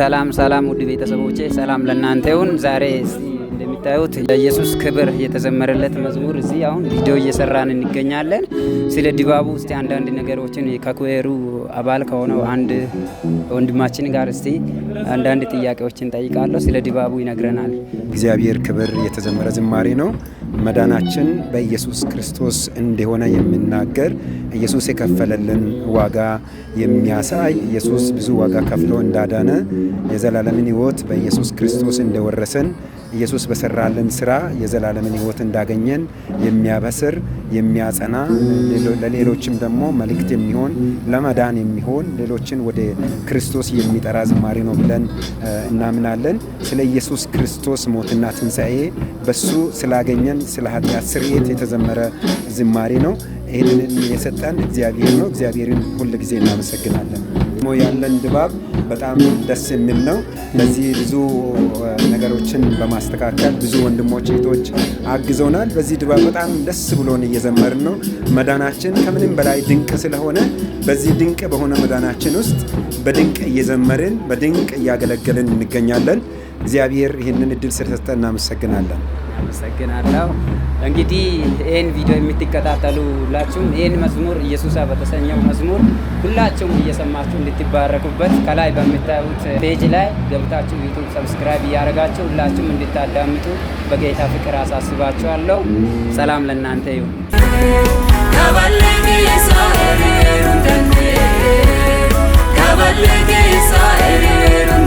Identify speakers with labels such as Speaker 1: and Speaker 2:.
Speaker 1: ሰላም ውድ ቤተሰቦቼ ሰላም ለእናንተ ይሁን። ዛሬ እንደሚታዩት ለኢየሱስ ክብር የተዘመረለት መዝሙር እዚህ አሁን ቪዲዮ እየሰራን እንገኛለን። ስለ ድባቡ እስቲ አንዳንድ ነገሮችን ከኩዌሩ አባል ከሆነው አንድ ወንድማችን ጋር እስቲ አንዳንድ ጥያቄዎችን ጠይቃለሁ። ስለ ድባቡ ይነግረናል።
Speaker 2: እግዚአብሔር ክብር የተዘመረ ዝማሬ ነው። መዳናችን በኢየሱስ ክርስቶስ እንደሆነ የሚናገር ኢየሱስ የከፈለልን ዋጋ የሚያሳይ ኢየሱስ ብዙ ዋጋ ከፍሎ እንዳዳነ የዘላለምን ሕይወት በኢየሱስ ክርስቶስ እንደወረሰን ኢየሱስ በሰራልን ስራ የዘላለምን ሕይወት እንዳገኘን የሚያበስር የሚያጸና ለሌሎችም ደግሞ መልእክት የሚሆን ለመዳን የሚሆን ሌሎችን ወደ ክርስቶስ የሚጠራ ዝማሬ ነው ብለን እናምናለን። ስለ ኢየሱስ ክርስቶስ ሞትና ትንሣኤ በሱ ስላገኘን ስለ ኃጢአት ስርየት የተዘመረ ዝማሬ ነው። ይህንን የሰጠን እግዚአብሔር ነው። እግዚአብሔርን ሁል ጊዜ እናመሰግናለን። ያለን ድባብ በጣም ደስ የሚል ነው። ለዚህ ብዙ ነገሮችን በማስተካከል ብዙ ወንድሞች እህቶች አግዘውናል። በዚህ ድባብ በጣም ደስ ብሎን እየዘመርን ነው። መዳናችን ከምንም በላይ ድንቅ ስለሆነ በዚህ ድንቅ በሆነ መዳናችን ውስጥ በድንቅ እየዘመርን በድንቅ እያገለገልን እንገኛለን። እግዚአብሔር ይህንን እድል ስለሰጠን እናመሰግናለን።
Speaker 1: አመሰግናለሁ። እንግዲህ ይህን ቪዲዮ የምትከታተሉ ሁላችሁም ይህን መዝሙር ኢየሱስ በተሰኘው መዝሙር ሁላችሁም እየሰማችሁ እንድትባረኩበት ከላይ በምታዩት ፔጅ ላይ ገብታችሁ ዩቲዩብ ሰብስክራይብ እያደረጋችሁ ሁላችሁም እንድታዳምጡ በጌታ ፍቅር አሳስባችኋለሁ። ሰላም ለእናንተ ይሁን።
Speaker 3: Kabalege Israel